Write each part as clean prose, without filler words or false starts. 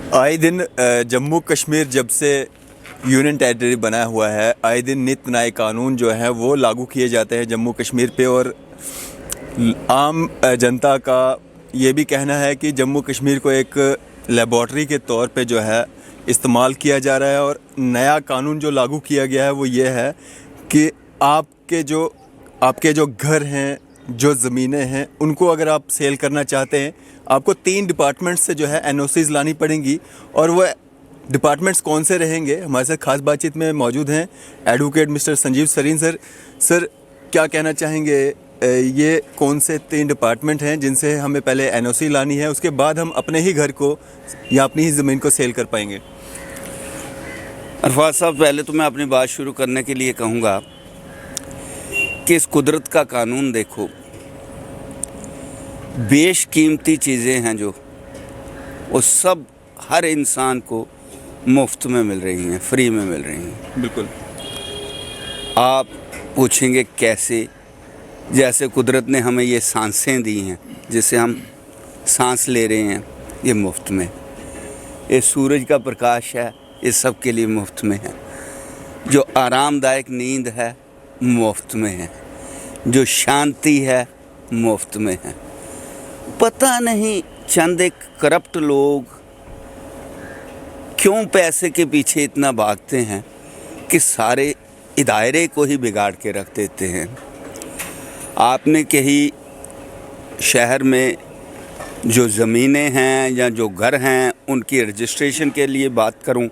आए दिन जम्मू कश्मीर जब से यूनियन टेरिटरी बना हुआ है, आए दिन नित नए कानून जो हैं वो लागू किए जाते हैं जम्मू कश्मीर पे। और आम जनता का ये भी कहना है कि जम्मू कश्मीर को एक लेबॉर्ट्री के तौर पे जो है इस्तेमाल किया जा रहा है। और नया कानून जो लागू किया गया है वो ये है कि आपके जो घर हैं, जो ज़मीनें हैं, उनको अगर आप सेल करना चाहते हैं, आपको 3 डिपार्टमेंट्स से जो है एनओसीज़ लानी पड़ेंगी। और वो डिपार्टमेंट्स कौन से रहेंगे, हमारे साथ खास बातचीत में मौजूद हैं advocate mister Sanjeev Sareen sir. Sir, क्या कहना चाहेंगे, ये कौन से 3 डिपार्टमेंट हैं जिनसे हमें पहले एनओसी लानी है, उसके बाद हम अपने ही घर को या अपनी ही ज़मीन को सेल कर पाएंगे? अरफात साहब, पहले तो मैं अपनी बात शुरू करने के लिए कहूँगा कि इस कुदरत का कानून देखो, बेशकीमती चीज़ें हैं जो वो सब हर इंसान को मुफ्त में मिल रही हैं, फ्री में मिल रही हैं। बिल्कुल। आप पूछेंगे कैसे? जैसे कुदरत ने हमें ये सांसें दी हैं, जिससे हम सांस ले रहे हैं, ये मुफ्त में। ये सूरज का प्रकाश है, ये सब के लिए मुफ्त में है। जो आरामदायक नींद है मुफ्त में है, जो शांति है मुफ्त में है। पता नहीं चंद एक करप्ट लोग क्यों पैसे के पीछे इतना भागते हैं कि सारे इदारे को ही बिगाड़ के रख देते हैं। आपने कहीं शहर में जो ज़मीनें हैं या जो घर हैं, उनकी रजिस्ट्रेशन के लिए बात करूं,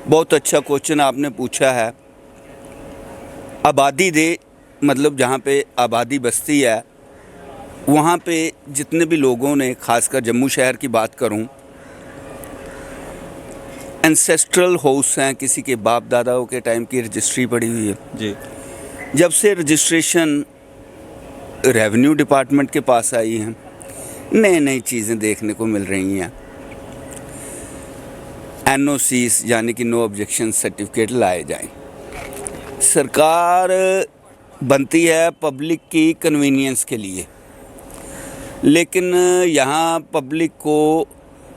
बहुत अच्छा क्वेश्चन आपने पूछा है। आबादी दे, मतलब जहाँ पे आबादी बस्ती है, वहाँ पे जितने भी लोगों ने, ख़ासकर जम्मू शहर की बात करूं, एंसेस्ट्रल हाउस हैं, किसी के बाप दादाओं के टाइम की रजिस्ट्री पड़ी हुई है जी। जब से रजिस्ट्रेशन रेवेन्यू डिपार्टमेंट के पास आई हैं, नई नई चीज़ें देखने को मिल रही हैं। एनओसीस यानी कि नो ऑब्जेक्शन सर्टिफिकेट लाए जाएं। सरकार बनती है पब्लिक की कन्वीनियंस के लिए, लेकिन यहाँ पब्लिक को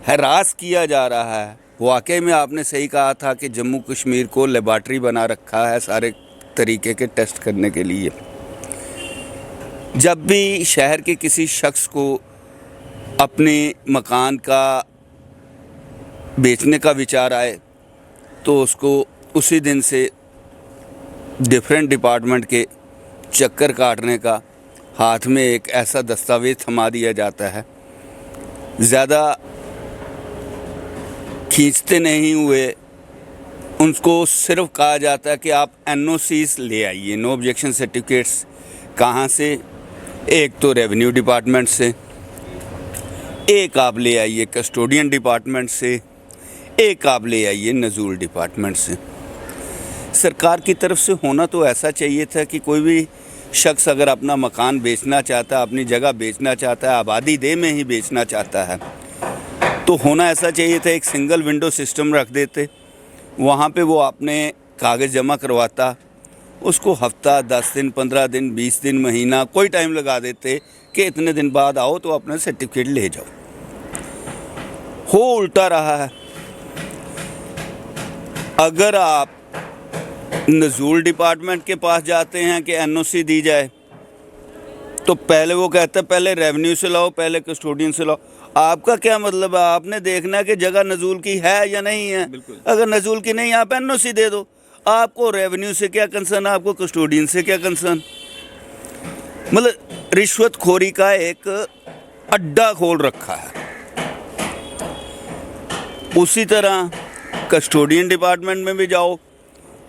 हरास किया जा रहा है। वाकई में आपने सही कहा था कि जम्मू कश्मीर को लेबॉर्ट्री बना रखा है सारे तरीके के टेस्ट करने के लिए। जब भी शहर के किसी शख्स को अपने मकान का बेचने का विचार आए, तो उसको उसी दिन से डिफरेंट डिपार्टमेंट के चक्कर काटने का, हाथ में एक ऐसा दस्तावेज़ थमा दिया जाता है। ज़्यादा खींचते नहीं हुए उनको सिर्फ कहा जाता है कि आप एनओसीस ले आइए, नो ऑब्जेक्शन सर्टिफिकेट्स। कहाँ से? एक तो रेवेन्यू डिपार्टमेंट से, एक आप ले आइए कस्टोडियन डिपार्टमेंट से, एक आप ले आइए नज़ूल डिपार्टमेंट से। सरकार की तरफ से होना तो ऐसा चाहिए था कि कोई भी शख्स अगर अपना मकान बेचना चाहता है, अपनी जगह बेचना चाहता है, आबादी दे में ही बेचना चाहता है, तो होना ऐसा चाहिए था एक सिंगल विंडो सिस्टम रख देते। वहाँ पे वो अपने कागज़ जमा करवाता, उसको हफ्ता, 10 दिन, 15 दिन, 20 दिन, महीना, कोई टाइम लगा देते कि इतने दिन बाद आओ तो अपना सर्टिफिकेट ले जाओ। हो उल्टा रहा है। अगर आप नज़ूल डिपार्टमेंट के पास जाते हैं कि एनओसी दी जाए, तो पहले वो कहता है पहले रेवेन्यू से लाओ, पहले कस्टोडियन से लाओ। आपका क्या मतलब है? आपने देखना है कि जगह नज़ूल की है या नहीं है। अगर नज़ूल की नहीं, आप एनओसी दे दो। आपको रेवेन्यू से क्या कंसर्न, आपको कस्टोडियन से क्या कंसर्न? मतलब रिश्वतखोरी का एक अड्डा खोल रखा है। उसी तरह कस्टोडियन डिपार्टमेंट में भी जाओ,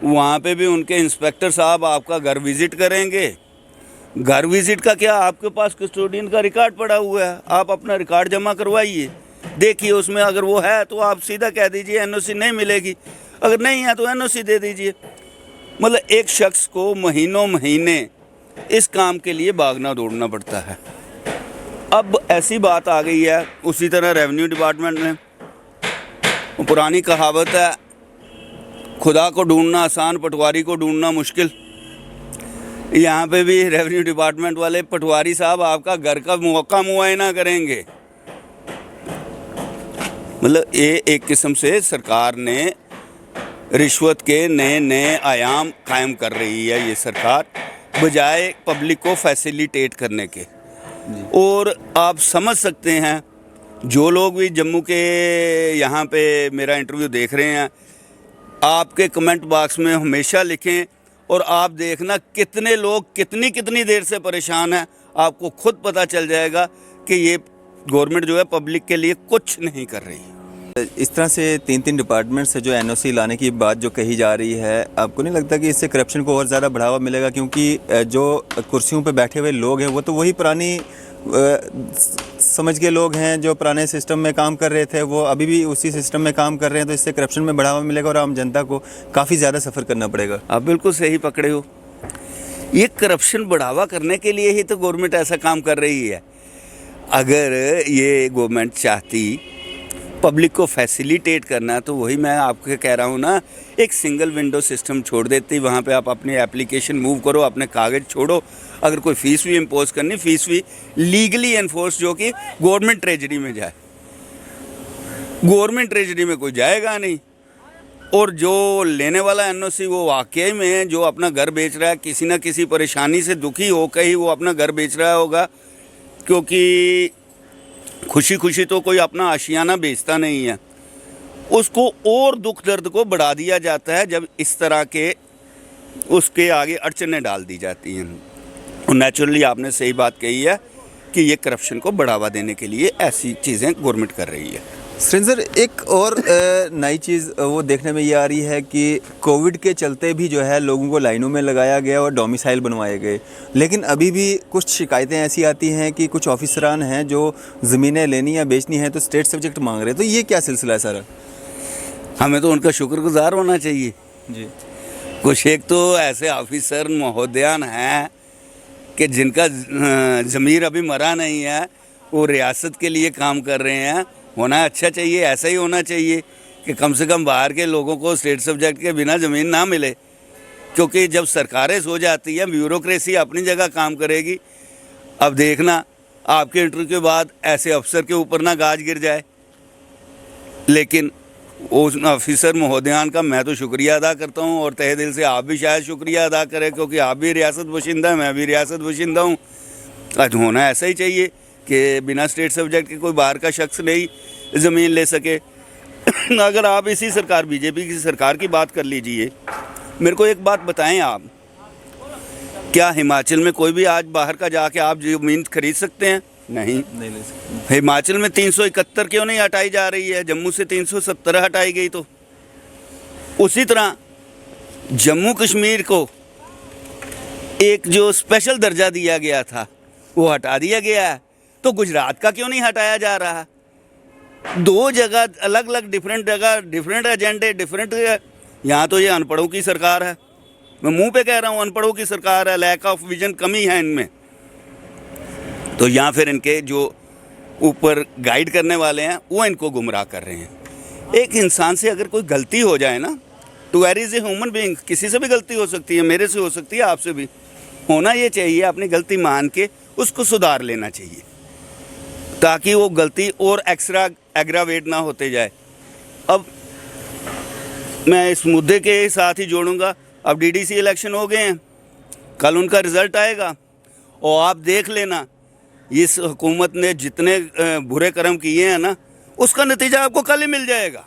वहाँ पे भी उनके इंस्पेक्टर साहब आपका घर विज़िट करेंगे। घर विज़िट का क्या, आपके पास कस्टोडियन का रिकॉर्ड पड़ा हुआ है, आप अपना रिकॉर्ड जमा करवाइए, देखिए उसमें अगर वो है तो आप सीधा कह दीजिए एनओसी नहीं मिलेगी, अगर नहीं है तो एनओसी दे दीजिए। मतलब एक शख्स को महीनों महीने इस काम के लिए भागना दौड़ना पड़ता है। अब ऐसी बात आ गई है, उसी तरह रेवेन्यू डिपार्टमेंट में पुरानी कहावत है, खुदा को ढूंढना आसान, पटवारी को ढूंढना मुश्किल। यहाँ पे भी रेवेन्यू डिपार्टमेंट वाले पटवारी साहब आपका घर का मुआयना करेंगे, मतलब ये एक किस्म से सरकार ने रिश्वत के नए नए आयाम कायम कर रही है ये सरकार, बजाय पब्लिक को फैसिलिटेट करने के। और आप समझ सकते हैं, जो लोग भी जम्मू के यहाँ पे मेरा इंटरव्यू देख रहे हैं, आपके कमेंट बॉक्स में हमेशा लिखें और आप देखना कितने लोग कितनी देर से परेशान हैं। आपको खुद पता चल जाएगा कि ये गवर्नमेंट जो है पब्लिक के लिए कुछ नहीं कर रही। इस तरह से 3 डिपार्टमेंट से जो एनओसी लाने की बात जो कही जा रही है, आपको नहीं लगता कि इससे करप्शन को और ज़्यादा बढ़ावा मिलेगा? क्योंकि जो कुर्सियों पे बैठे हुए लोग हैं वो तो वही पुरानी समझ के लोग हैं जो पुराने सिस्टम में काम कर रहे थे, वो अभी भी उसी सिस्टम में काम कर रहे हैं। तो इससे करप्शन में बढ़ावा मिलेगा और आम जनता को काफ़ी ज़्यादा सफ़र करना पड़ेगा। आप बिल्कुल सही पकड़े हो। ये करप्शन बढ़ावा करने के लिए ही तो गवर्नमेंट ऐसा काम कर रही है। अगर ये गवर्नमेंट चाहती पब्लिक को फैसिलिटेट करना, तो वही मैं आपको कह रहा हूँ ना, एक सिंगल विंडो सिस्टम छोड़ देती। वहाँ पे आप अपनी एप्लीकेशन मूव करो, अपने कागज़ छोड़ो। अगर कोई फ़ीस भी इम्पोज करनी, फ़ीस भी लीगली एनफोर्स, जो कि गवर्नमेंट ट्रेजरी में जाए। गवर्नमेंट ट्रेजरी में कोई जाएगा नहीं। और जो लेने वाला एनओसी वो वाकई में जो अपना घर बेच रहा है, किसी न किसी परेशानी से दुखी होकर ही वो अपना घर बेच रहा होगा, क्योंकि खुशी खुशी तो कोई अपना आशियाना बेचता नहीं है। उसको और दुख दर्द को बढ़ा दिया जाता है जब इस तरह के उसके आगे अड़चनें डाल दी जाती हैं। और नेचुरली आपने सही बात कही है कि ये करप्शन को बढ़ावा देने के लिए ऐसी चीज़ें गवर्नमेंट कर रही है। सर, एक और नई चीज़ वो देखने में ये आ रही है कि कोविड के चलते भी जो है लोगों को लाइनों में लगाया गया और डोमिसाइल बनवाए गए, लेकिन अभी भी कुछ शिकायतें ऐसी आती हैं कि कुछ ऑफिसरान हैं जो ज़मीनें लेनी या बेचनी है तो स्टेट सब्जेक्ट मांग रहे हैं। तो ये क्या सिलसिला है सारा? हमें तो उनका शुक्रगुजार होना चाहिए जी। कुछ एक तो ऐसे ऑफिसर महोदयान हैं कि जिनका ज़मीर अभी मरा नहीं है, वो रियासत के लिए काम कर रहे हैं। होना अच्छा चाहिए, ऐसा ही होना चाहिए कि कम से कम बाहर के लोगों को स्टेट सब्जेक्ट के बिना ज़मीन ना मिले। क्योंकि जब सरकारें सो जाती हैं, ब्यूरोक्रेसी अपनी जगह काम करेगी। अब देखना आपके इंटरव्यू के बाद ऐसे अफसर के ऊपर ना गाज गिर जाए। लेकिन उस ऑफिसर महोदयान का मैं तो शुक्रिया अदा करता हूँ, और तहे दिल से आप भी शायद शुक्रिया अदा करें, क्योंकि आप भी रियासत बशिंदा, मैं भी रियासत बशिंदा हूँ। आज होना ऐसा ही चाहिए कि बिना स्टेट सब्जेक्ट के कोई बाहर का शख्स नहीं ज़मीन ले सके। अगर आप इसी सरकार, बीजेपी की सरकार की बात कर लीजिए, मेरे को एक बात बताएं आप, क्या हिमाचल में कोई भी आज बाहर का जाके आप ज़मीन खरीद सकते हैं? नहीं ले सकते। हिमाचल में 371 क्यों नहीं हटाई जा रही है? जम्मू से 370 हटाई गई। तो उसी तरह जम्मू कश्मीर को एक जो स्पेशल दर्जा दिया गया था वो हटा दिया गया है। तो गुजरात का क्यों नहीं हटाया जा रहा? दो जगह अलग अलग, डिफरेंट जगह, डिफरेंट एजेंडे, डिफरेंट। यहाँ तो ये अनपढ़ों की सरकार है, मैं मुंह पे कह रहा हूँ, अनपढ़ों की सरकार है। लैक ऑफ विजन, कमी है इनमें। तो यहाँ फिर इनके जो ऊपर गाइड करने वाले हैं वो इनको गुमराह कर रहे हैं। एक इंसान से अगर कोई गलती हो जाए ना, to err is a human being, किसी से भी गलती हो सकती है, मेरे से हो सकती है, आपसे भी। होना ये चाहिए अपनी गलती मान के उसको सुधार लेना चाहिए, ताकि वो गलती और एक्स्ट्रा एग्रावेट ना होते जाए। अब मैं इस मुद्दे के साथ ही जोड़ूंगा, अब डीडीसी इलेक्शन हो गए हैं, कल उनका रिज़ल्ट आएगा और आप देख लेना इस हुकूमत ने जितने बुरे कर्म किए हैं ना, उसका नतीजा आपको कल ही मिल जाएगा,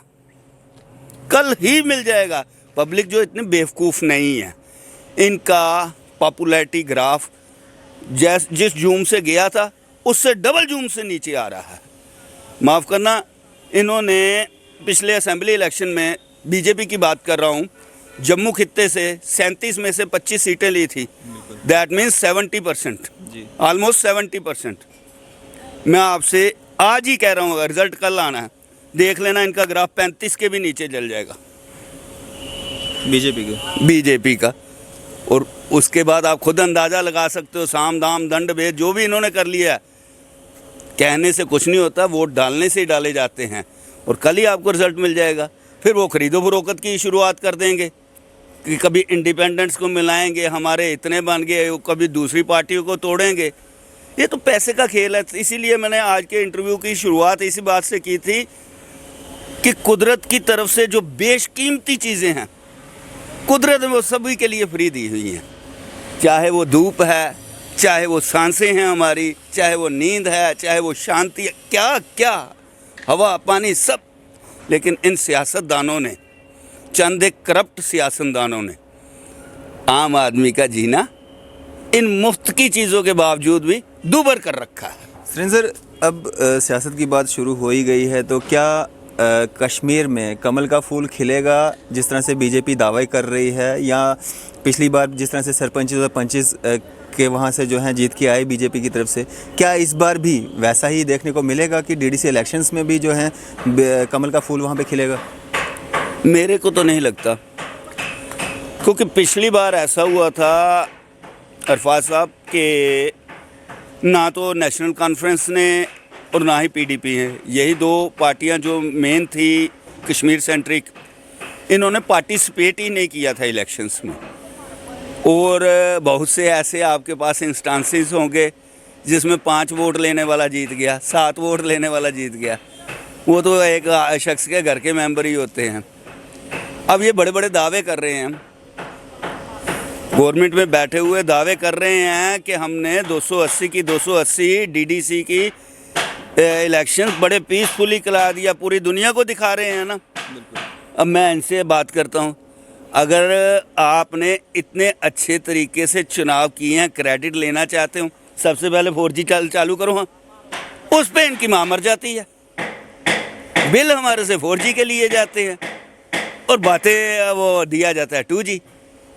कल ही मिल जाएगा। पब्लिक जो इतने बेवकूफ़ नहीं है, इनका पॉपुलैरिटी ग्राफ जिस जूम से गया था उससे डबल जूम से नीचे आ रहा है। माफ़ करना, इन्होंने पिछले असेंबली इलेक्शन में, बीजेपी की बात कर रहा हूँ, जम्मू खित्ते से 37 में से 25 सीटें ली थी। That means 70%, almost 70%। मैं आपसे आज ही कह रहा हूँ, रिजल्ट कल आना है, देख लेना इनका ग्राफ 35 के भी नीचे चल जाएगा, बीजेपी का। और उसके बाद आप खुद अंदाज़ा लगा सकते हो, साम दाम दंड भेद जो भी इन्होंने कर लिया है, कहने से कुछ नहीं होता, वोट डालने से ही डाले जाते हैं। और कल ही आपको रिजल्ट मिल जाएगा। फिर वो खरीदो फरोख्त की शुरुआत कर देंगे कि कभी इंडिपेंडेंट्स को मिलाएंगे, हमारे इतने बन गए, कभी दूसरी पार्टियों को तोड़ेंगे। ये तो पैसे का खेल है। इसीलिए मैंने आज के इंटरव्यू की शुरुआत इसी बात से की थी कि कुदरत की तरफ से जो बेशकीमती चीज़ें हैं, कुदरत ने वो सभी के लिए फ्री दी हुई हैं। चाहे वो धूप है, चाहे वो सांसें हैं हमारी, चाहे वो नींद है, चाहे वो शांति है, क्या क्या हवा पानी सब। लेकिन इन सियासतदानों ने, चंद एक करप्ट सियासतदानों ने आम आदमी का जीना इन मुफ्त की चीज़ों के बावजूद भी दूभर कर रखा है। सुरेंद्र सर, अब सियासत की बात शुरू हो ही गई है, तो क्या कश्मीर में कमल का फूल खिलेगा जिस तरह से बीजेपी दावा कर रही है, या पिछली बार जिस तरह से सरपंच और पंचिस के वहाँ से जो हैं जीत के आए बीजेपी की तरफ से, क्या इस बार भी वैसा ही देखने को मिलेगा कि डीडीसी इलेक्शंस में भी जो है कमल का फूल वहाँ पे खिलेगा? मेरे को तो नहीं लगता, क्योंकि पिछली बार ऐसा हुआ था अरफात साहब के ना तो नेशनल कॉन्फ्रेंस ने और ना ही पीडीपी है, यही दो पार्टियां जो मेन थी कश्मीर सेंट्रिक, इन्होंने पार्टिसिपेट ही नहीं किया था इलेक्शंस में। और बहुत से ऐसे आपके पास इंस्टांसेस होंगे जिसमें 5 वोट लेने वाला जीत गया, 7 वोट लेने वाला जीत गया, वो तो एक शख्स के घर के मेंबर ही होते हैं। अब ये बड़े बड़े दावे कर रहे हैं, गवर्नमेंट में बैठे हुए दावे कर रहे हैं कि हमने 280 की 280 डीडीसी की इलेक्शन बड़े पीसफुली करा दिया, पूरी दुनिया को दिखा रहे हैं ना। अब मैं इनसे बात करता हूँ, अगर आपने इतने अच्छे तरीके से चुनाव किए हैं, क्रेडिट लेना चाहते हो, सबसे पहले 4G चालू करो। हाँ, उस पर इनकी माँ मर जाती है, बिल हमारे से 4G के लिए जाते हैं और बातें वो दिया जाता है 2G।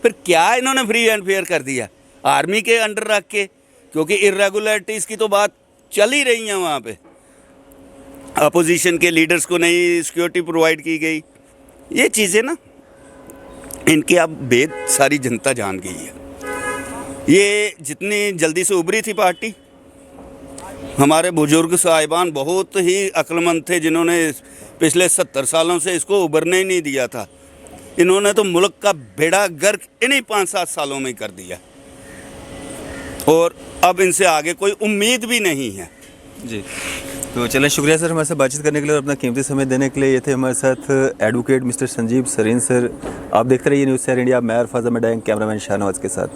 फिर क्या इन्होंने फ्री एंड फेयर कर दिया आर्मी के अंडर रख के, क्योंकि इरेगुलरिटीज़ की तो बात चल ही रही है वहाँ पे, अपोजिशन के लीडर्स को नई सिक्योरिटी प्रोवाइड की गई। ये चीज़ें ना इनकी अब भेद सारी जनता जान गई है। ये जितनी जल्दी से उभरी थी पार्टी, हमारे बुजुर्ग साहिबान बहुत ही अक्लमंद थे जिन्होंने पिछले 70 सालों से इसको उभरने ही नहीं दिया था। इन्होंने तो मुल्क का बेड़ा गर्क इन्हीं 5-7 सालों में कर दिया, और अब इनसे आगे कोई उम्मीद भी नहीं है। जी, तो चलें, शुक्रिया सर हमारे साथ बातचीत करने के लिए और अपना कीमती समय देने के लिए। ये थे हमारे साथ advocate mister Sanjeev Sareen sir. आप देखते रहिए न्यूज़ 7 इंडिया। मैं अरफाज अहमद, कैमरामैन शाहनवाज के साथ।